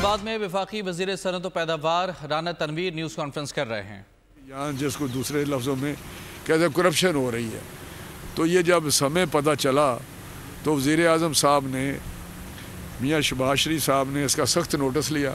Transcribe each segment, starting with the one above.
آباد میں وفاقی وزیر صنعت و پیداوار رانا تنویر نیوز کانفرنس کر رہے ہیں۔ یہاں جس کو دوسرے لفظوں میں کہتے ہیں کرپشن ہو رہی ہے، تو یہ جب ہمیں پتہ چلا تو وزیر اعظم صاحب نے، میاں شہباز شریف صاحب نے اس کا سخت نوٹس لیا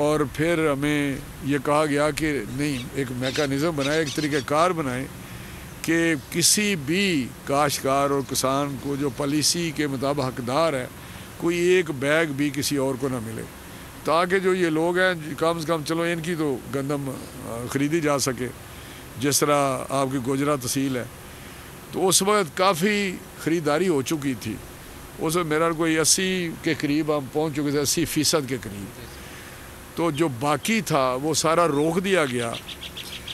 اور پھر ہمیں یہ کہا گیا کہ نہیں، ایک میکانزم بنائے، ایک طریقہ کار بنائیں کہ کسی بھی کاشتکار اور کسان کو جو پالیسی کے مطابق حقدار ہے، کوئی ایک بیگ بھی کسی اور کو نہ ملے، تاکہ جو یہ لوگ ہیں کم سے کم چلو ان کی تو گندم خریدی جا سکے، جس طرح آپ کی گوجرا تحصیل ہے۔ تو اس وقت کافی خریداری ہو چکی تھی، اس وقت میرا کوئی 80 کے قریب ہم پہنچ چکے تھے، 80% کے قریب۔ تو جو باقی تھا وہ سارا روک دیا گیا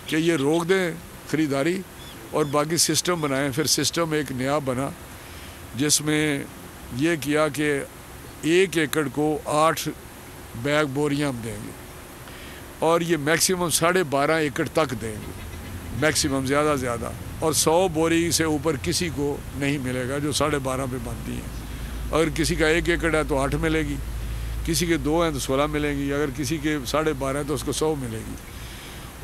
کہ یہ روک دیں خریداری اور باقی سسٹم بنائیں۔ پھر سسٹم ایک نیا بنا جس میں یہ کیا کہ 1 ایکڑ کو 8 بیگ بوریاں ہم دیں گے اور یہ میکسیمم 12.5 ایکڑ تک دیں گے، میکسیمم زیادہ زیادہ، اور 100 بوری سے اوپر کسی کو نہیں ملے گا جو 12.5 پہ بنتی ہیں۔ اگر کسی کا 1 ایکڑ ہے تو 8 ملے گی، کسی کے 2 ہیں تو 16 ملیں گی، اگر کسی کے 12.5 ہے تو اس کو 100 ملے گی۔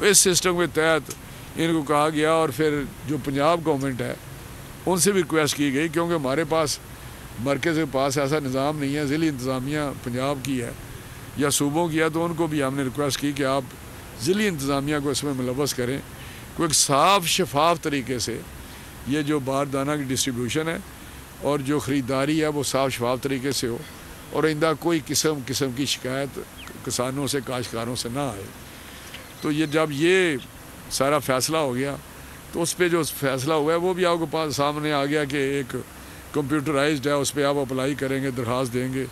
اس سسٹم کے تحت ان کو کہا گیا، اور پھر جو پنجاب گورنمنٹ ہے ان سے بھی ریکویسٹ کی گئی، کیونکہ ہمارے پاس مرکز کے پاس ایسا نظام نہیں ہے، ضلعی انتظامیہ پنجاب کی ہے یا صوبوں کی ہے، تو ان کو بھی ہم نے ریکویسٹ کی کہ آپ ضلعی انتظامیہ کو اس میں ملوث کریں، کوئی ایک صاف شفاف طریقے سے یہ جو باردانہ کی ڈسٹریبیوشن ہے اور جو خریداری ہے وہ صاف شفاف طریقے سے ہو، اور آئندہ کوئی قسم کی شکایت کسانوں سے، کاشتکاروں سے نہ آئے۔ تو یہ جب یہ سارا فیصلہ ہو گیا تو اس پہ جو فیصلہ ہوا ہے وہ بھی آپ کو پاس سامنے آ گیا کہ ایک کمپیوٹرائزڈ ہے، اس پہ آپ اپلائی کریں گے، درخواست دیں گے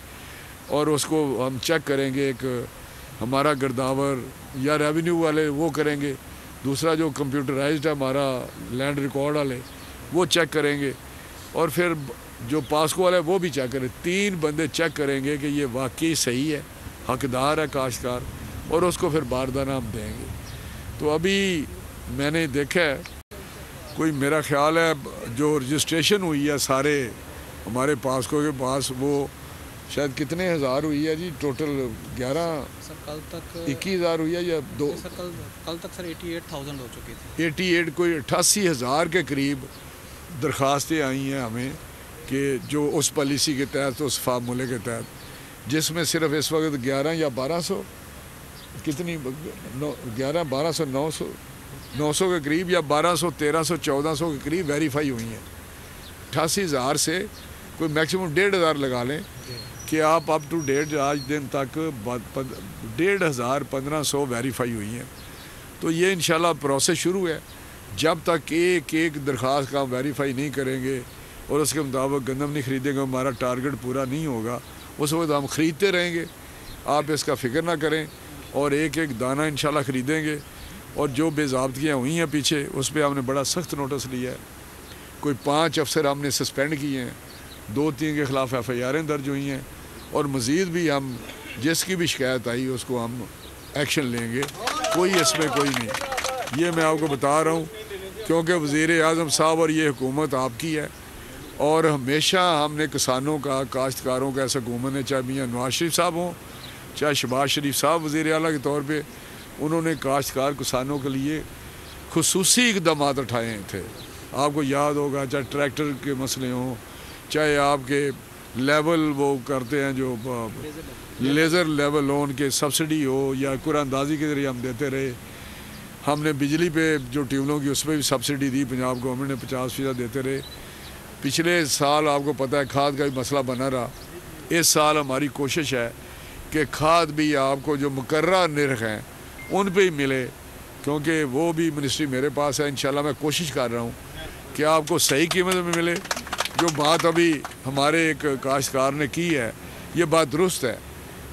اور اس کو ہم چیک کریں گے، ایک ہمارا گرداور یا ریونیو والے وہ کریں گے، دوسرا جو کمپیوٹرائزڈ ہے ہمارا لینڈ ریکارڈ والے وہ چیک کریں گے، اور پھر جو پاسکو والے وہ بھی چیک کریں۔ 3 بندے چیک کریں گے کہ یہ واقعی صحیح ہے، حقدار ہے کاشتکار، اور اس کو پھر باردانہ ہم دیں گے۔ تو ابھی میں نے دیکھا ہے، کوئی میرا خیال ہے جو رجسٹریشن ہوئی ہے سارے ہمارے پاسکو کے پاس، وہ شاید کتنے ہزار ہوئی ہے جی؟ ٹوٹل 21,000 ہوئی ہے یا 2؟ کل تک سر 88,000 ہو چکی تھی۔ 88 کوئی 88,000 کے قریب درخواستیں آئی ہیں ہمیں کہ جو اس پالیسی کے تحت، اس فارمولے کے تحت، جس میں صرف اس وقت 11 یا 1200 کتنی 11 1200 900 کے قریب یا 1200 1300 1400 کے قریب ویریفائی ہوئی ہیں۔ 88,000 سے کوئی میکسیمم 1,500 لگا لیں کہ آپ اپ ٹو ڈیٹ آج دن تک 1,500 1500 ویریفائی ہوئی ہیں۔ تو یہ انشاءاللہ پروسیس شروع ہے، جب تک ایک درخواست کا ہم ویریفائی نہیں کریں گے اور اس کے مطابق گندم نہیں خریدیں گے، ہمارا ٹارگٹ پورا نہیں ہوگا، اس وقت ہم خریدتے رہیں گے۔ آپ اس کا فکر نہ کریں، اور ایک دانہ انشاءاللہ خریدیں گے، اور جو بے ضابطگیاں ہوئی ہیں پیچھے اس پہ ہم نے بڑا سخت نوٹس لیا ہے۔ کوئی 5 افسر ہم نے سسپینڈ کیے ہیں، 2-3 کے خلاف FIR درج ہوئی ہیں، اور مزید بھی ہم جس کی بھی شکایت آئی اس کو ہم ایکشن لیں گے، کوئی اس میں کوئی نہیں۔ یہ میں آپ کو بتا رہا ہوں کیونکہ وزیر اعظم صاحب اور یہ حکومت آپ کی ہے، اور ہمیشہ ہم نے کسانوں کا، کاشتکاروں کا، ایسا حکومت نے، چاہے میاں نواز شریف صاحب ہوں، چاہے شہباز شریف صاحب وزیر اعلیٰ کے طور پہ، انہوں نے کاشتکار کسانوں کے لیے خصوصی اقدامات اٹھائے تھے۔ آپ کو یاد ہوگا، چاہے ٹریکٹر کے مسئلے ہوں، چاہے آپ کے لیول وہ کرتے ہیں جو لیزر لیول لون کے سبسڈی ہو، یا قرآن اندازی کے ذریعے ہم دیتے رہے۔ ہم نے بجلی پہ جو ٹیولوں کی اس پہ بھی سبسڈی دی، پنجاب گورنمنٹ نے 50% دیتے رہے۔ پچھلے سال آپ کو پتہ ہے کھاد کا بھی مسئلہ بنا رہا، اس سال ہماری کوشش ہے کہ کھاد بھی آپ کو جو مقررہ نرخ ہیں ان پہ ہی ملے، کیونکہ وہ بھی منسٹری میرے پاس ہے۔ انشاءاللہ میں کوشش کر رہا ہوں کہ آپ کو صحیح قیمت میں ملے۔ جو بات ابھی ہمارے ایک کاشتکار نے کی ہے، یہ بات درست ہے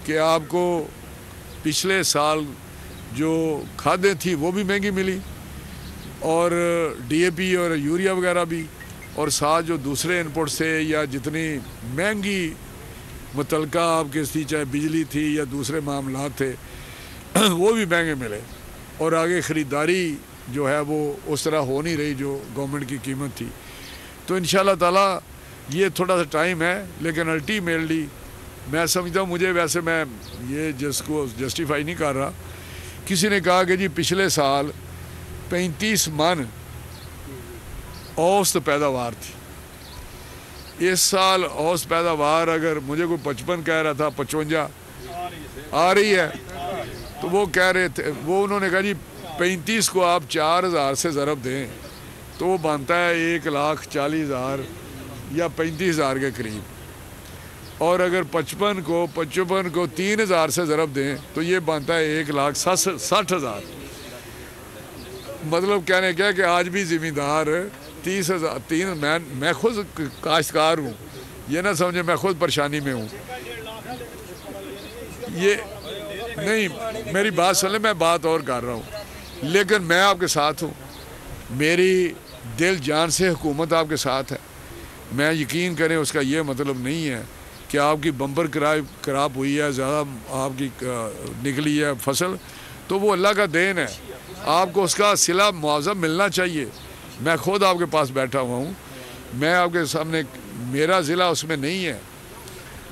کہ آپ کو پچھلے سال جو کھادیں تھی وہ بھی مہنگی ملی، اور DAP اور یوریا وغیرہ بھی، اور ساتھ جو دوسرے انپٹ سے یا جتنی مہنگی متعلقہ آپ کے تھی، چاہے بجلی تھی یا دوسرے معاملات تھے، وہ بھی مہنگے ملے، اور آگے خریداری جو ہے وہ اس طرح ہو نہیں رہی جو گورنمنٹ کی قیمت تھی۔ تو انشاءاللہ تعالیٰ یہ تھوڑا سا ٹائم ہے، لیکن الٹیمیٹلی میں سمجھتا ہوں مجھے ویسے میں یہ جس کو جسٹیفائی نہیں کر رہا. کسی نے کہا کہ جی پچھلے سال 35 من اوسط پیداوار تھی. اس سال اوسط پیداوار اگر مجھے کوئی 55 کہہ رہا تھا 55 آ رہی ہے تو وہ کہہ رہے تھے وہ انہوں نے کہا جی 35 کو آپ 4000 سے ضرب دیں تو وہ بنتا ہے 1,40,000 یا 35,000 کے قریب. اور اگر 55 کو 3,000 سے ضرب دیں تو یہ بنتا ہے 1,60,000. مطلب کہنے کیا کہ آج بھی زمیندار 30,000 میں خود کاشتکار ہوں. یہ نہ سمجھے میں خود پریشانی میں ہوں. یہ نہیں میری بات سن لیں, میں بات اور کر رہا ہوں. لیکن میں آپ کے ساتھ ہوں, میری دل جان سے حکومت آپ کے ساتھ ہے. میں یقین کریں اس کا یہ مطلب نہیں ہے کہ آپ کی بمپر کراپ ہوئی ہے, زیادہ آپ کی نکلی ہے فصل, تو وہ اللہ کا دین ہے. آپ کو اس کا صلہ معاوضہ ملنا چاہیے. میں خود آپ کے پاس بیٹھا ہوا ہوں, میں آپ کے سامنے میرا ضلع اس میں نہیں ہے,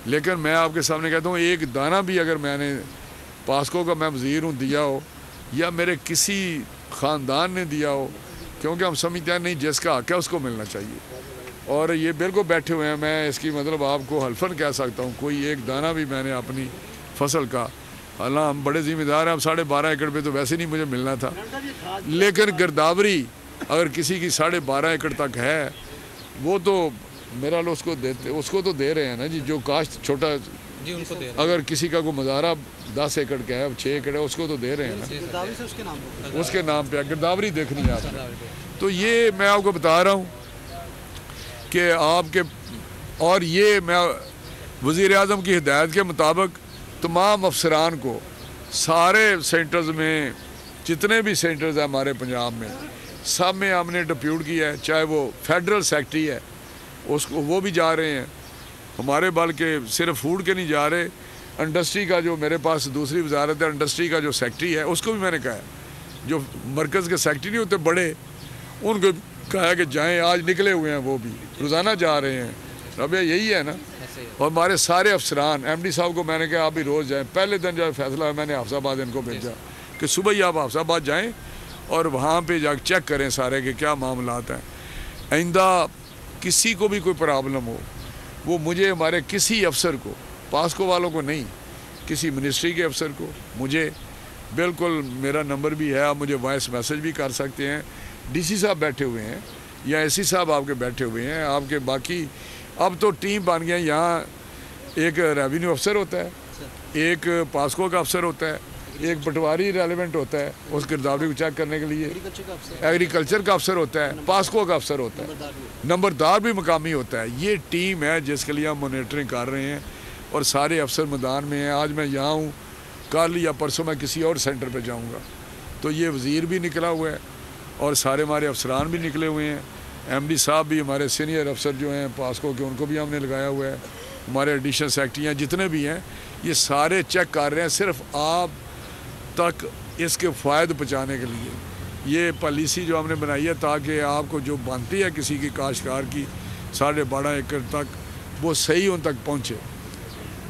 لیکن میں آپ کے سامنے کہتا ہوں ایک دانہ بھی اگر میں نے پاسکو کا میں وزیر ہوں دیا ہو یا میرے کسی خاندان نے دیا ہو, کیونکہ ہم سمجھتے ہیں نہیں جس کا حق ہے اس کو ملنا چاہیے. اور یہ بالکل بیٹھے ہوئے ہیں, میں اس کی مطلب آپ کو حلفاً کہہ سکتا ہوں کوئی ایک دانہ بھی میں نے اپنی فصل کا, اللہ ہم بڑے ذمہ دار ہیں, اب 12.5 ایکڑ پہ تو ویسے نہیں مجھے ملنا تھا, لیکن گرداوری اگر کسی کی 12.5 ایکڑ تک ہے وہ تو میرا لو اس کو تو دے رہے ہیں نا جی. جو کاشت چھوٹا اگر کسی کا کوئی مزارہ 10 ایکڑ کا ہے 6 ایکڑ ہے اس کو تو دے رہے ہیں نا, اس کے نام پہ گرداوری دیکھنی ہے آپ نے. تو یہ میں آپ کو بتا رہا ہوں کہ آپ کے, اور یہ میں وزیر اعظم کی ہدایت کے مطابق تمام افسران کو سارے سینٹرز میں جتنے بھی سینٹرز ہیں ہمارے پنجاب میں سب میں ہم نے ڈپیوٹ کیا ہے. چاہے وہ فیڈرل سیکٹری ہے اس کو وہ بھی جا رہے ہیں ہمارے, بلکہ صرف فوڈ کے نہیں جا رہے. انڈسٹری کا جو میرے پاس دوسری وزارت ہے انڈسٹری کا جو سیکٹری ہے اس کو بھی میں نے کہا ہے, جو مرکز کے سیکٹری نہیں ہوتے بڑے ان کو کہا ہے کہ جائیں. آج نکلے ہوئے ہیں وہ بھی روزانہ جا رہے ہیں. ربیہ یہی ہے نا. اور ہمارے سارے افسران ایم ڈی صاحب کو میں نے کہا آپ بھی روز جائیں. پہلے دن جب فیصلہ ہے میں نے حافظ آباد ان کو بھیجا کہ صبح ہی آپ حافظ آباد جائیں اور وہاں پہ جا کے چیک کریں سارے کہ کیا معاملات ہیں. آئندہ کسی کو بھی کوئی پرابلم ہو وہ مجھے ہمارے کسی افسر کو, پاسکو والوں کو نہیں, کسی منسٹری کے افسر کو مجھے بالکل میرا نمبر بھی ہے, آپ مجھے وائس میسج بھی کر سکتے ہیں. ڈی سی صاحب بیٹھے ہوئے ہیں یا اے سی صاحب آپ کے بیٹھے ہوئے ہیں, آپ کے باقی اب تو ٹیم بن گیا. یہاں ایک ریونیو افسر ہوتا ہے, ایک پاسکو کا افسر ہوتا ہے, ایک پٹواری ریلیونٹ ہوتا ہے اس گرداوری کو چیک کرنے کے لیے, ایگریکلچر کا افسر ہوتا ہے, پاسکو کا افسر ہوتا ہے, نمبردار بھی مقامی ہوتا ہے. یہ ٹیم ہے جس کے لیے ہم مانیٹرنگ کر رہے ہیں اور سارے افسر میدان میں ہیں. آج میں یہاں ہوں, کل یا پرسوں میں کسی اور سینٹر پہ جاؤں گا. تو یہ وزیر بھی نکلا ہوا ہے اور سارے ہمارے افسران بھی نکلے ہوئے ہیں. ایم ڈی صاحب بھی ہمارے سینئر افسر جو ہیں پاسکو کے ان کو بھی ہم نے لگایا ہوا ہے. ہمارے ایڈیشنل سیکٹری ہیں جتنے بھی ہیں یہ سارے چیک کر رہے ہیں صرف آپ تک اس کے فائد پہنچانے کے لیے. یہ پالیسی جو ہم نے بنائی ہے تاکہ آپ کو جو بنتی ہے کسی کی کاشتکار کی 12.5 ایکڑ تک وہ صحیح ان تک پہنچے.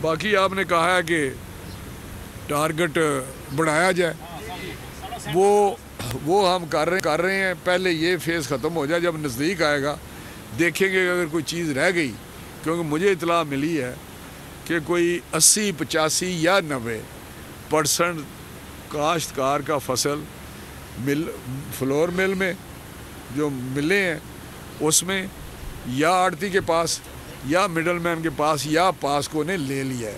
باقی آپ نے کہا ہے کہ ٹارگٹ بڑھایا جائے, وہ ہم کر رہے ہیں. پہلے یہ فیز ختم ہو جائے, جب نزدیک آئے گا دیکھیں گے اگر کوئی چیز رہ گئی, کیونکہ مجھے اطلاع ملی ہے کہ کوئی 80, 85 یا 90% کاشتکار کا فصل فلور مل میں جو ملے ہیں اس میں یا آڑتی کے پاس یا مڈل مین کے پاس یا پاسکو نے لے لیا ہے,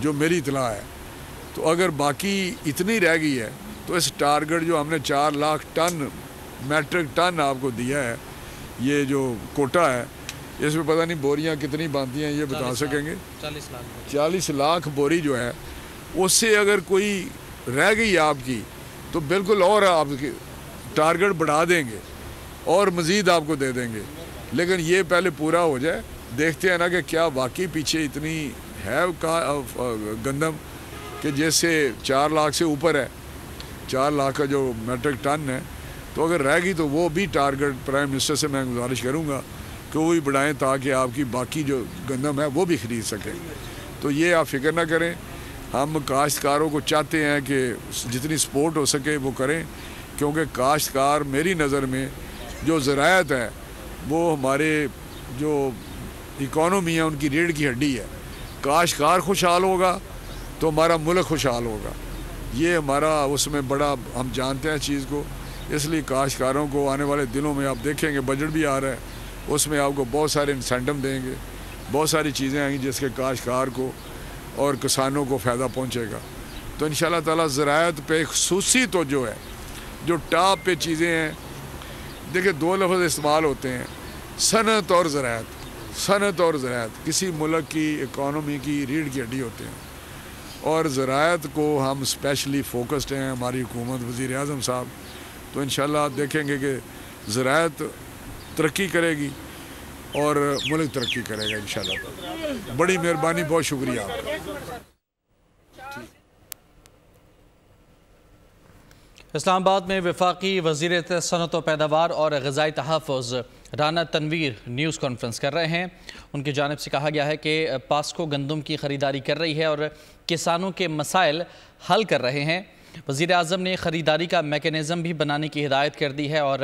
جو میری اطلاع ہے. تو اگر باقی اتنی رہ گئی ہے تو اس ٹارگٹ جو ہم نے 4 لاکھ ٹن میٹرک ٹن آپ کو دیا ہے, یہ جو کوٹا ہے اس میں پتہ نہیں بوریاں کتنی باندھی ہیں یہ بتا سکیں گے. 40 لاکھ بوری جو ہے اس سے اگر کوئی رہ گئی آپ کی تو بالکل اور آپ ٹارگٹ بڑھا دیں گے اور مزید آپ کو دے دیں گے. لیکن یہ پہلے پورا ہو جائے, دیکھتے ہیں نا کہ کیا واقعی پیچھے اتنی ہے گندم کہ جیسے 4 لاکھ سے اوپر ہے, 4 لاکھ کا جو میٹرک ٹن ہے. تو اگر رہ گئی تو وہ بھی ٹارگٹ پرائم منسٹر سے میں گزارش کروں گا کہ وہ بھی بڑھائیں تاکہ آپ کی باقی جو گندم ہے وہ بھی خرید سکیں. تو یہ آپ فکر نہ کریں، ہم کاشتکاروں کو چاہتے ہیں کہ جتنی سپورٹ ہو سکے وہ کریں، کیونکہ کاشتکار میری نظر میں جو زراعت ہے وہ ہمارے جو اکانومی ہے ان کی ریڑھ کی ہڈی ہے۔ کاشتکار خوشحال ہوگا تو ہمارا ملک خوشحال ہوگا، یہ ہمارا اس میں بڑا ہم جانتے ہیں چیز کو۔ اس لیے کاشتکاروں کو آنے والے دنوں میں آپ دیکھیں گے بجٹ بھی آ رہا ہے، اس میں آپ کو بہت سارے انسینٹو دیں گے، بہت ساری چیزیں آئیں گی جس کے کاشتکار کو اور کسانوں کو فائدہ پہنچے گا۔ تو انشاءاللہ تعالیٰ زراعت پہ خصوصی تو جو ہے جو ٹاپ پہ چیزیں ہیں، دیکھیں 2 لفظ استعمال ہوتے ہیں، صنعت اور زراعت۔ صنعت اور زراعت کسی ملک کی اکانومی کی ریڑھ کی ہڈی ہوتے ہیں، اور زراعت کو ہم اسپیشلی فوکسڈ ہیں، ہماری حکومت، وزیر اعظم صاحب، تو انشاءاللہ آپ دیکھیں گے کہ زراعت ترقی کرے گی اور ملک ترقی کرے گا انشاءاللہ۔ بڑی مہربانی، بہت شکریہ آپ کا۔ اسلام آباد میں وفاقی وزیر صنعت و پیداوار اور غذائی تحفظ رانا تنویر نیوز کانفرنس کر رہے ہیں۔ ان کی جانب سے کہا گیا ہے کہ پاسکو گندم کی خریداری کر رہی ہے اور کسانوں کے مسائل حل کر رہے ہیں۔ وزیر اعظم نے خریداری کا میکینزم بھی بنانے کی ہدایت کر دی ہے اور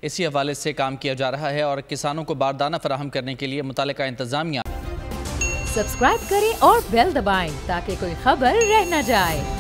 اسی حوالے سے کام کیا جا رہا ہے اور کسانوں کو باردانہ فراہم کرنے کے لیے متعلقہ انتظامیہ سبسکرائب کریں اور بیل دبائیں تاکہ کوئی خبر رہ نہ جائے۔